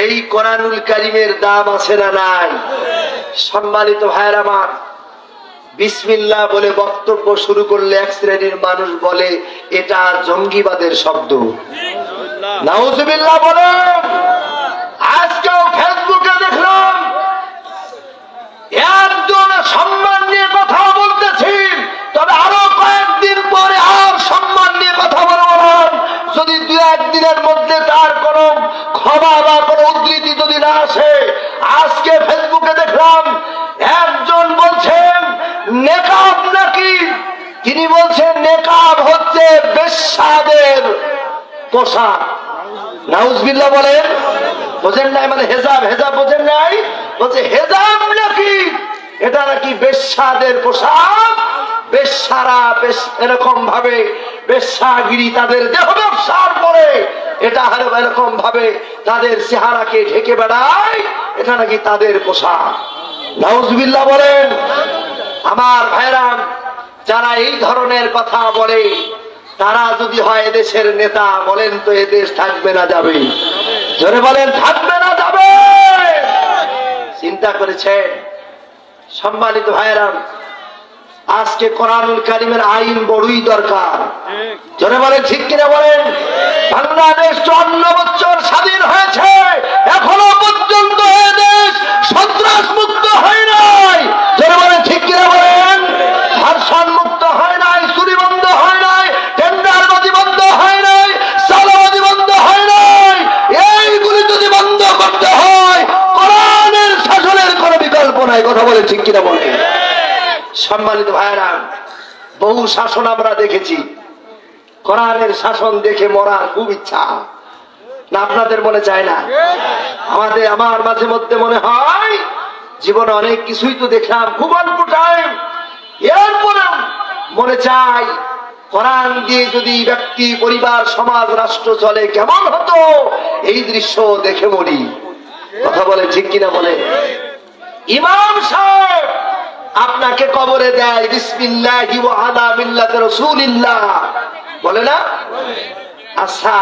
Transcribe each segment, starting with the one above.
এই কোরআনুল কারীমের দাম আছে না নাই? সম্মানিত ভাইয়ের আমার, বিসমিল্লাহ বলে বক্তব্য শুরু করলে এক শ্রেণীর মানুষ বলে এটা জঙ্গিবাদের শব্দ। নাউজুবিল্লাহ বলেন। আজকেও ফেসবুকে দেখলাম একজন সম্মান নিয়ে কথা বলতেছি, তবে আরো কয়েকদিন পরে আর সম্মান নিয়ে কথা বলবেন যদি দু একদিনের মধ্যে তার কোন ক্ষমা বা কোন উদ্ধৃতি যদি না আসে। আজকে ফেসবুকে দেখলাম একজন বলছেন নেকাব নাকি, তিনি বলছেন নেকাব হচ্ছে বেশ্যাদের পোশাক। নাউজুবিল্লাহ বলেন। বোঝেন নাই? মানে হেজাব, হেজাব বোঝেন নাই? বলছে হেজাব নাকি এটা নাকি বেশ্যাদের পোশাক। বেশ্যারা এরকম ভাবে বেশ্যাগিরি তাদের দেহ ব্যবসার পরে এটা এরকম ভাবে তাদের চেহারাকে ঢেকে বেড়ায়, এটা নাকি তাদের পোশাক। নাউজুবিল্লাহ বলেন। আমার ভাইরা, যারা এই ধরনের কথা বলে তারা যদি হয় এদেশের নেতা, বলেন তো এদেশ থাকবে না যাবে? জোরে বলেন, থাকবে না যাবে? চিন্তা করেছেন? সম্মানিত ভাইরা, আজকে কোরআনুল কারীমের আইন বড়ই দরকার। জোরে বলেন, ঠিক কিনা বলেন? বাংলাদেশ 54 বছর স্বাধীন হয়েছে, এখনো পর্যন্ত এদেশ সন্ত্রাস মুক্ত হয় নাই। জোরে বলেন, ঠিক কিনা বলেন? ধর্ষণ মুক্ত হয় নাই, চুরি বন্ধ হয় নাই, টেন্ডারবাজি বন্ধ হয় নাই, চাঁদাবাজি বন্ধ হয় নাই। এইগুলি যদি বন্ধ করতে হয়, কোরআনের শাসনের কোনো বিকল্প নাই। কথা বলে ঠিক কিনা বলেন? সম্মানিত ভাইরা, বহু শাসন আমরা দেখেছি, কোরআনের শাসন দেখে মরার খুব ইচ্ছা না? আপনাদের মনে চায় না? আমার মাঝে মধ্যে মনে হয় জীবনে অনেক কিছুই তো দেখলাম, খুব অল্প টাইম, এরপরে মনে চায় কোরআন দিয়ে যদি ব্যক্তি, পরিবার, সমাজ, রাষ্ট্র চলে কেমন হতো, এই দৃশ্য দেখে মরি। কথা বলে ঠিক কিনা বলে? ইমাম সাহেব আপনাকে কবরে দেয় বিসমিল্লাহি ওয়া আলা মিল্লাতি রাসূলিল্লাহ, বলে না? আচ্ছা,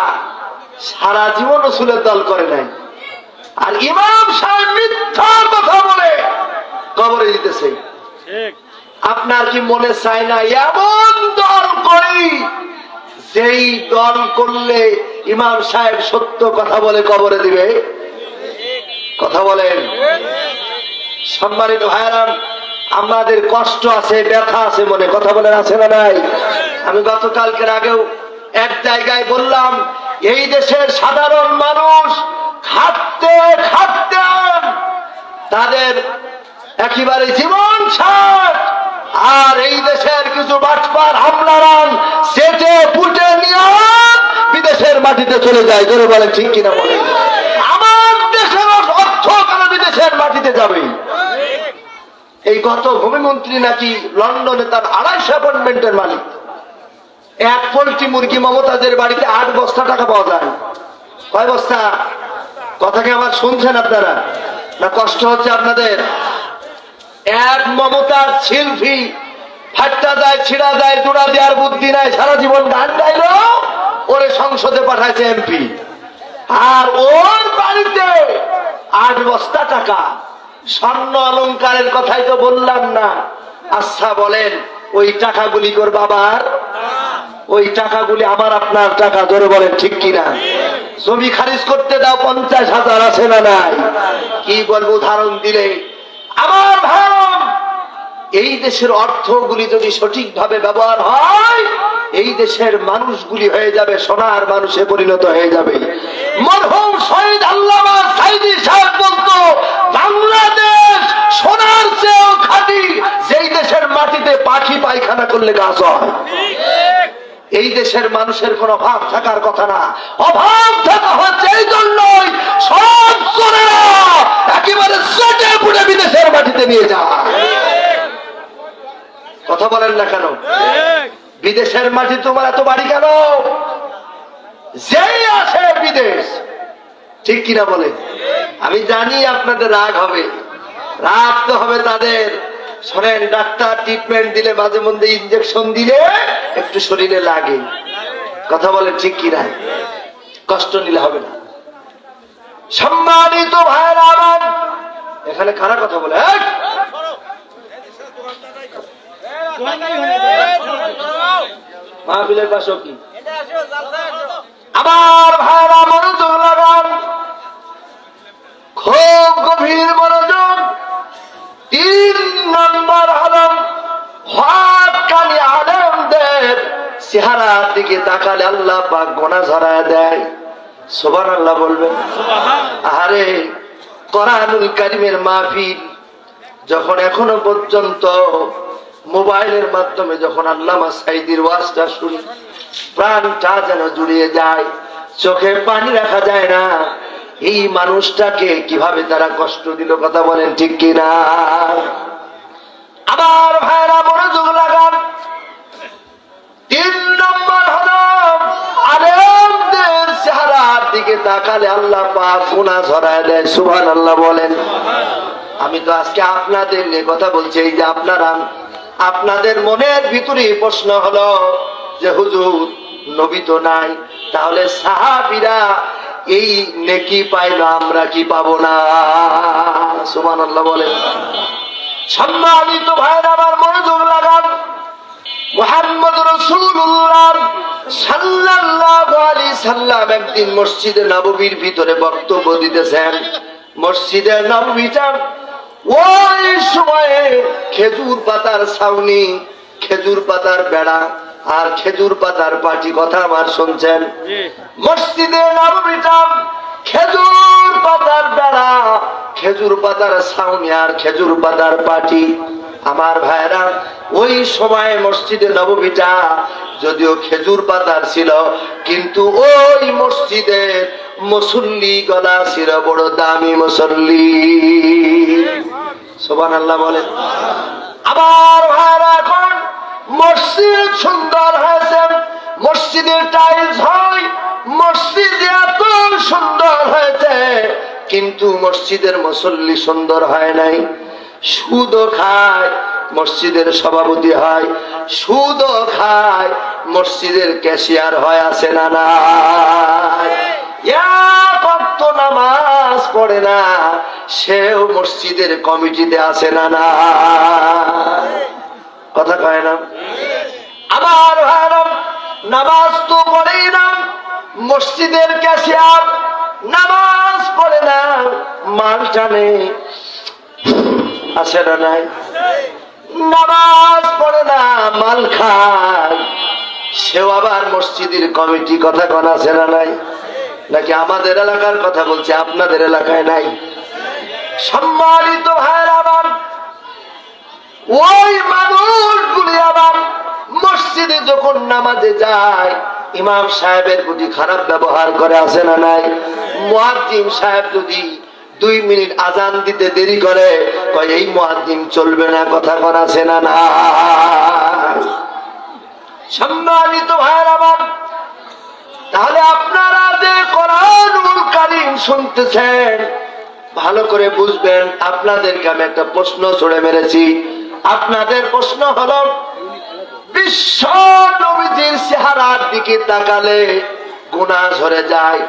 সারা জীবন রাসূলের দল করে নাই, আর ইমাম সাহেব মিথ্যা কথা বলে কবরে দিতেছে। আপনার কি মনে চায় না এমন দল করি যেই দল করলে ইমাম সাহেব সত্য কথা বলে কবরে দিবে? কথা বলেন। সম্মানিত ভাইরা, আমাদের কষ্ট আছে, ব্যথা আছে মনে। কথা বলেন, আছে না নাই? আমি গতকালকের আগেও এক জায়গায় বললাম, এই দেশের সাধারণ মানুষ খাটতে খাটতে তাদের একেবারে জীবন শেষ, আর এই দেশের কিছু বাটপার হামলারান সেটে পুটে নিয়ে বিদেশের মাটিতে চলে যায়। জোরে বলেন, ঠিক কিনা বলেন? আমার দেশের অর্থ কেন বিদেশের মাটিতে যাবে? এই গত ভূমিমন্ত্রী নাকি লন্ডনে তার 250 অ্যাপার্টমেন্টের মালিক। এক পোল্ট্রি মুরগি মমতাজের বাড়িতে 8 বস্তা টাকা পাওয়া যায়। কয় বস্তা? কথাকে আমার শুনছেন আপনারা না কষ্ট হচ্ছে আপনাদের? এক মমতার শিল্পী ফাট্টা যায়, ছিড়া যায়, জোড়া দেওয়ার বুদ্ধি নাই, সারা জীবন গান গাইলো, ওরে সংসদে পাঠাইছে এমপি, আর ওর বাড়িতে 8 বস্তা টাকা। স্বর্ণ অলংকারের কথাই তো বললাম না। আচ্ছা বলেন, ওই টাকাগুলি তোর বাবার? ওই টাকাগুলি আমার আপনার টাকা। জোরে বলেন, ঠিক কিনা? জমি খারিজ করতে দাও 50,000 আছে না নাই? কি বলবো উদাহরণ দিলে? আমার ভাই, এই দেশের অর্থগুলি যদি সঠিকভাবে ব্যবহার হয়, এই দেশের মানুষগুলি হয়ে যাবে সোনার মানুষে পরিণত হয়ে যাবে। মরহুম শহীদ আল্লামা সাইদি সাহেব বলতো, বাংলাদেশ সোনার চেয়েও খাঁটি, যেই দেশের মাটিতে পাখি পায়খানা করলে গাছ হয়। এই দেশের মানুষের কোন অভাব থাকার কথা না। অভাব থাকা হচ্ছে এই জন্যই সব চোরেরা একেবারে চেটে পুড়ে বিদেশের মাটিতে নিয়ে যায়। কথা বলেন না কেন? বিদেশের মাটি তোমার এত বাড়ি কেন? যেই আসে বিদেশ, ঠিক কিনা বলে? আমি জানি আপনাদের রাগ হবে, রাগ তো হবে তাদের। শোনেন, ডাক্তার ট্রিটমেন্ট দিলে, মাঝে মধ্যে ইনজেকশন দিলে একটু শরীরে লাগে। কথা বলেন, ঠিক কিনা? কষ্ট নিলে হবে না। সম্মানিত ভাইরা আমার, এখানে কারা কথা বলে? মাহফিলের পাশে কি আমার ভাইরা মনোযোগ লাগান, খুব গভীর মনোযোগ। 3 নম্বর হল হক্কানি আলেমদের চেহারার দিকে তাকালে আল্লাহ পাক গোনা ঝরায় দেয়। সুবহানাল্লাহ বলবেন। আরে কোরআনুল কারীমের মাহফিল যখন এখনো পর্যন্ত মোবাইলের মাধ্যমে যখন আল্লামা সাঈদীর ওয়াজটা শুনি, প্রাণটা যেন জুড়িয়ে যায়, চোখে পানি রাখা যায় না। এই মানুষটাকে কিভাবে তারা কষ্ট দিল, কথা বলেন ঠিক কিনা? আমার ভাইরা মনোযোগ লাগান। 3 নম্বর হলো আলেমদের চেহারার দিকে তাকালে আল্লাহ পাক গুনাহ ঝরায় দেয়। সুবহানাল্লাহ বলেন। আমি তো আজকে আপনাদের নিয়ে কথা বলছি। এই যে আপনাদের মনের ভিতরে প্রশ্ন হলো যে হুজুর নবী তো নাই, তাহলে সাহাবীরা এই নেকি পাইল, আমরা কি পাবো না? সুবহানাল্লাহ বলেন। সম্মানিত ভাইরা আমার মনোযোগ লাগান। মুহাম্মদ রাসূলুল্লাহ সাল্লাল্লাহু আলাইহি সাল্লাম একদিন মসজিদে নববীর ভিতরে বক্তব্য দিতেছেন। মসজিদে নববীটা ওই সময়ে খেজুর পাতার ছাউনি, খেজুর পাতার বেড়া আর খেজুর পাতার পাটি, কথা আমার শুনছেন? মসজিদে নববীটা খেজুর পাতার বেড়া, খেজুর পাতার ছাউনি আর খেজুর পাতার পাটি। আমার ভাইরা, ওই সময় মসজিদে নববীটা যদিও খেজুর পাতার ছিল, কিন্তু ওই মসজিদের মুসল্লি গলা ছিল বড় দামি মুসল্লি। সুবহানাল্লাহ বলেন। আবার ভাইরা, এখন মসজিদ সুন্দর হয়েছে, মসজিদের টাইলস হয়, মসজিদ এত সুন্দর হয়েছে, কিন্তু মসজিদের মুসল্লি সুন্দর হয় নাই। সুদও খায় মসজিদের সভাপতি হয়, সুদও খায় মসজিদের ক্যাশিয়ার হয়, আছে না নাই? কত নামাজ পড়ে না, সেও মসজিদের কমিটিতে আছে না না? কথা কয় না? আমার ভাইরা, নামাজ তো পড়েই না, মসজিদের ক্যাশিয়ার নামাজ পড়ে না, মাল টানে, আছে না নাই? নামাজ পড়ে না, মাল খায়, সেও আবার মসজিদের কমিটি, কথা কোন আছে না নাই? নাকি আমাদের এলাকার কথা বলছে, আপনাদের এলাকায় নাই? সম্মানিত ভাইরা আমার, ওই মানুষগুলি আবার মসজিদে যখন নামাজে যায়, ইমাম সাহেবের প্রতি খারাপ ব্যবহার করে, আছে না নাই? মুয়াজ্জিন সাহেব যদি 2 মিনিট আজান দিতে দেরি করে, কয় এই মুয়াজ্জিন চলবে না, কথা কোন আছে না না? সম্মানিত ভাইরা আমার, তাহলে আপনারা যে কোরআনুল কারীম শুনতেছেন, ভালো করে বুঝবেন। আপনাদেরকে আমি একটা প্রশ্ন ছুড়ে মেরেছি। আপনাদের প্রশ্ন হলো, বিশ্ব নবীজির চেহারার দিকে তাকালে গুনাহ ঝরে যায়,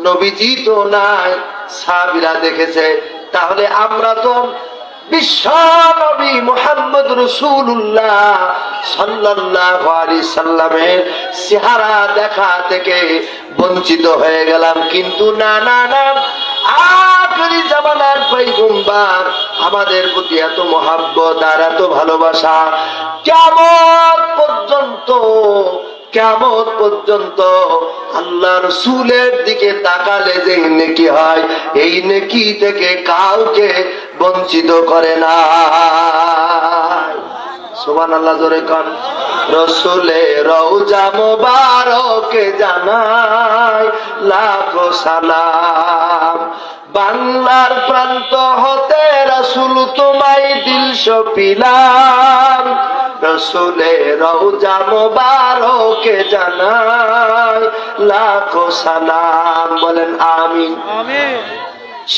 নবীজি তো নাই, সাহাবীরা দেখেছে, তাহলে আমরা তো বিশ্ব নবী মুহাম্মদ রাসূলুল্লাহ সাল্লাল্লাহু আলাইহি সাল্লামের চেহারা দেখা থেকে বঞ্চিত হয়ে গেলাম। কিন্তু না না না, আখেরি জামানার পয়গম্বর আমাদের প্রতি এত মহব্বত আর এত ভালোবাসা, কিয়ামত পর্যন্ত আল্লাহ রাসূলের দিকে তাকালে যে নেকি হয়, এই নেকি থেকে কাউকে বঞ্চিত করে না। সুবহানাল্লাহ জোরে কোন। রাসূলের রওজা মোবারকে জানাই লাখো সালাম, বাংলার প্রান্ত হতে রাসূল তোমায় দিল সপিলাম, রাসূলের রওজা মোবারকে জানাই লাখো সালাম। বলেন আমিন।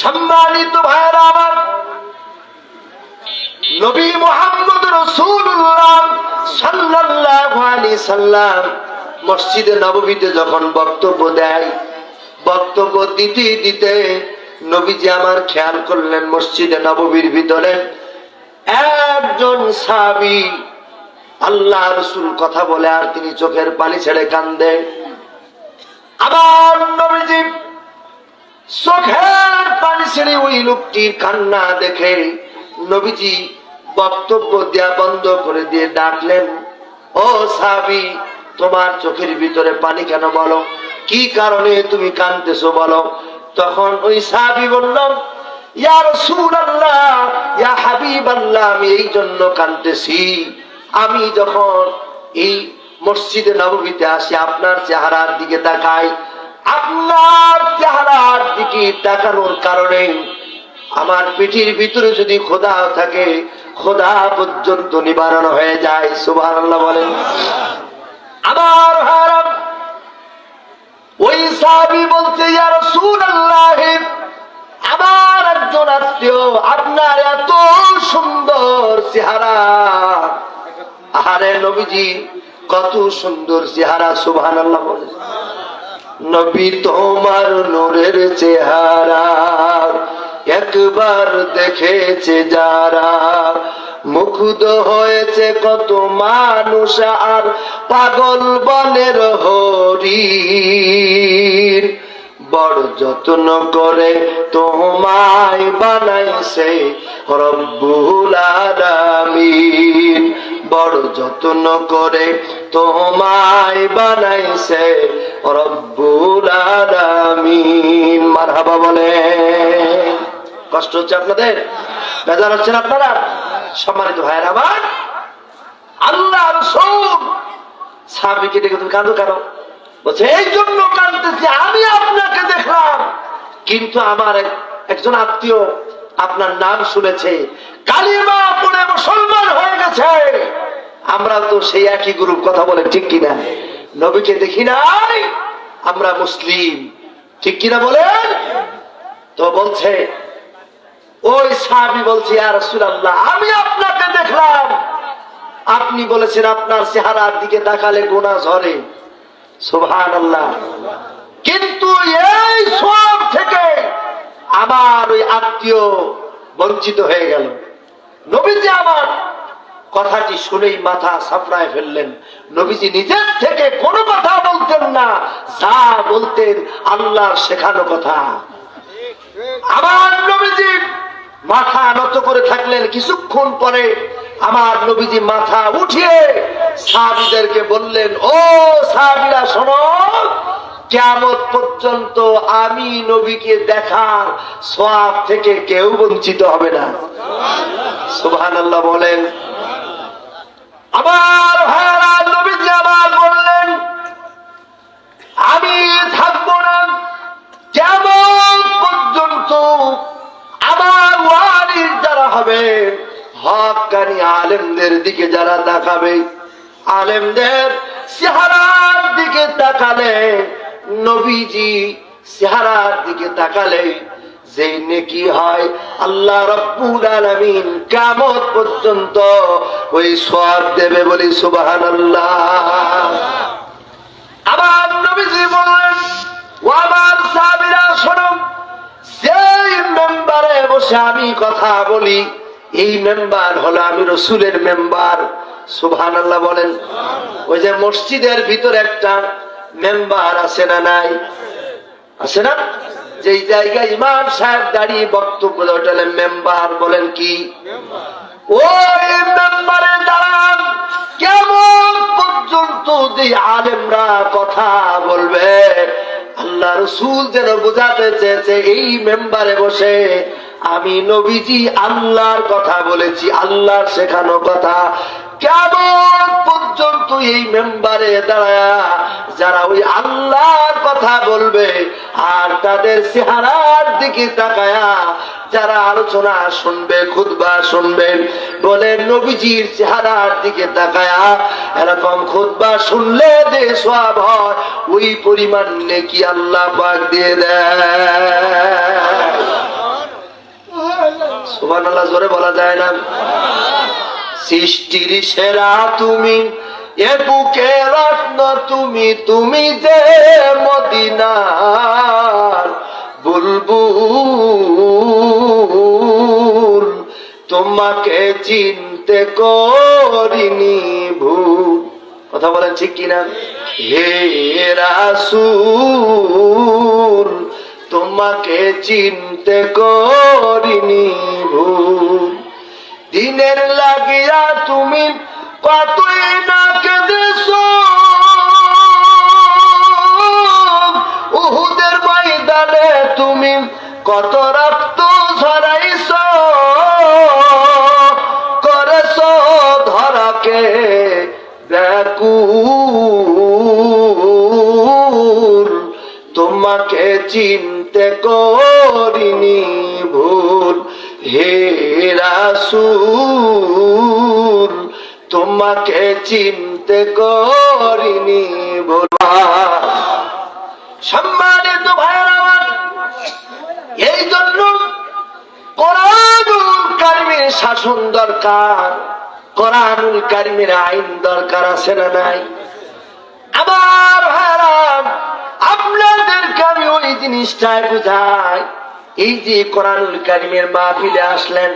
সম্মানিত ভাইরা আমার, নবী মুহাম্মদ রাসূলুল্লাহ সাল্লাল্লাহু আলাইহি সাল্লাম মসজিদে নববীতে যখন বক্তব্য দেয়, বক্তব্য দিতে দিতে নবীজি আমার খেয়াল করলেন মসজিদে নববীর ভিতরে একজন সাহাবী আল্লাহ রাসূল কথা বলে আর তিনি চোখের পানি ছেড়ে কান্দে। আমার নবীজি চোখের পানি ছেড়ে ওই লোকটির কান্না দেখে নবীজি বক্তব্য দেয়া বন্ধ করে দিয়ে ডাকলেন, ও সাহাবী, তোমার চোখের ভিতরে পানি কেন, বলো কি কারণে তুমি কাঁদতেছো বলো। তখন ওই সাহাবী বলল, ইয়া রাসূলুল্লাহ, ইয়া হাবিবাল্লাহ, আমি এই জন্য কাঁদতেছি, আমি যখন এই মসজিদে নববীতে আসি আপনার চেহারার দিকে তাকাই, আপনার চেহারার দিকে তাকানোর কারণে আমার পিঠির ভিতরে যদি খোদা থাকে, খোদা পর্যন্ত নিবারণ হয়ে যায়। সুবহানাল্লাহ বলেন। আমার হারাম ওই সাহাবী বলছে, ইয়া রাসূলুল্লাহ, আমার একজন আত্মীয়, আপনার এত সুন্দর চেহারা। আরে নবীজি কত সুন্দর চেহারা, সুবহানাল্লাহ বলেন। নবী তোমার নূরের চেহারা একবার দেখেছে যারা, মুগ্ধ হয়েছে কত মানুষ আর পাগল বনের হরিণ। বড় যত্ন করে তোমায় বানাইছে রব্বুল আলামিন, বড় যত্ন করে তোমায় বানাইছে রব্বুল আলামিন। মারহাবা বলে। কষ্ট হচ্ছে আপনাদের, বেজার হচ্ছেন আপনারা? সম্মানিত ভাইয়েরা আমার, আল্লাহ রাসূল সাহাবীকে দেখে তুমি কাঁদো কেন? বলছে এই জন্য কাঁদতেছি, আমি আপনাকে দেখলাম কিন্তু আমার একজন আত্মীয় আপনার নাম শুনেছে, কালিমা পড়ে মুসলমান হয়ে গেছে। আমরা তো সেই একই গ্রুপ, কথা বলে ঠিক কিনা? নবীকে দেখি নাই, আমরা মুসলিম, ঠিক কিনা বলেন? তো বলছে ওই সাহাবী বলছে, ইয়া রাসূলুল্লাহ, আমি আপনাকে দেখলাম, আপনি বলেছেন আপনার চেহারার দিকে তাকালে গুনাহ ঝরে। সুবহানাল্লাহ। কিন্তু এই সওয়াব থেকে আমার ওই আত্মীয় বঞ্চিত হয়ে গেল। নবীজি আমার কথাটি শুনেই মাথা সাফরায় ফেললেন। নবীজি নিজের থেকে কোনো কথা বলতেন না, যা বলতেন আল্লাহর শেখানো কথা। আমার নবীজি মাথা নত করে থাকলেন। কিছুক্ষণ পরে আমার নবীজি মাথা উঠিয়ে সাহাবীদেরকে বললেন, ও সাহাবীরা শোনো, কিয়ামত পর্যন্ত আমি নবীকে দেখার সওয়াব থেকে কেউ বঞ্চিত হবে না। সুবহানাল্লাহ বলেন। আমার ভাইরা, নবীজি আবার বললেন, আমি থাকবো না কিয়ামত পর্যন্ত আমার ওয়ারিস যারা হবে, হক্কানি আলেমদের দিকে যারা তাকাবে, আলেমদের চেহারার দিকে তাকালে, নবীজি চেহারার দিকে তাকালে যে নেকি হয়, আল্লাহ রাব্বুল আলামিন কিয়ামত পর্যন্ত ওই সওয়াব দেবে। বলি সুবহানাল্লাহ। আবার নবীজি বললেন, ও আমার সাহাবীরা শোনো, যেই মেম্বারে বসে আমি কথা বলি, এই মেম্বার হলো আমি রাসূলের মেম্বার। সুবহানাল্লাহ বলেন। ওই যে মসজিদের ভিতরে একটা মেম্বার আছে না নাই? আছে না? যেই জায়গায় ইমাম সাহেব দাঁড়িয়ে বক্তব্য দেয় ওটা মেম্বার। বলেন কি? ওই মেম্বারে দাঁড়ান কেমন পর্যন্ত যে আলেমরা কথা বলবে, আল্লাহ রাসূল যেন বোঝাতে চেয়েছে এই মেম্বারে বসে আমি নবীজি আল্লাহর কথা বলেছি, আল্লাহর শেখানো কথা। কেমন পর্যন্ত এই মেম্বারে দাঁড়ায়া যারা ওই আল্লাহর কথা বলবে আর তাদের চেহারার দিকে তাকায়া যারা আলোচনা শুনবে, খুতবা শুনবেন, বলে নবীজির চেহারার দিকে তাকায়া এরকম খুতবা শুনলে যে সওয়াব হয়, ওই পরিমাণ নেকি আল্লাহ পাক দিয়ে দেয়। সুবহানাল্লাহ জোরে বলা যায় না? সৃষ্টির সেরা তুমি, এ বুকে রত্ন তুমি, তুমি যে মদিনার বুলবুল তোমাকে চিনতে করিনি ভুল। কথা বলেন ঠিক কিনা? হে রাসূল তোমাকে চিনতে করিনি ভুল। দিনের লাগিয়া তুমি কতই না কেঁদেছো, উহুদের ময়দানে তুমি কত রক্ত ঝরাইছো, করেছো ধরাকে ব্যাকুল তোমাকে চিনতে করিনি ভুল। হে রাসূল তোমাকে চিনতে করিনি ভুল। সম্মানিত ভাইয়েরা আমার, এই জন্য কোরআনুল কারীমের শাসন দরকার, কোরআনুল কারীমের আইন দরকার, আছে না নাই? আমার ভাইয়েরা, আপনাদেরকে আমি ওই জিনিসটাই বুঝাই, এই যে কোরআনুল কারীমের মাহফিলে আসলেন,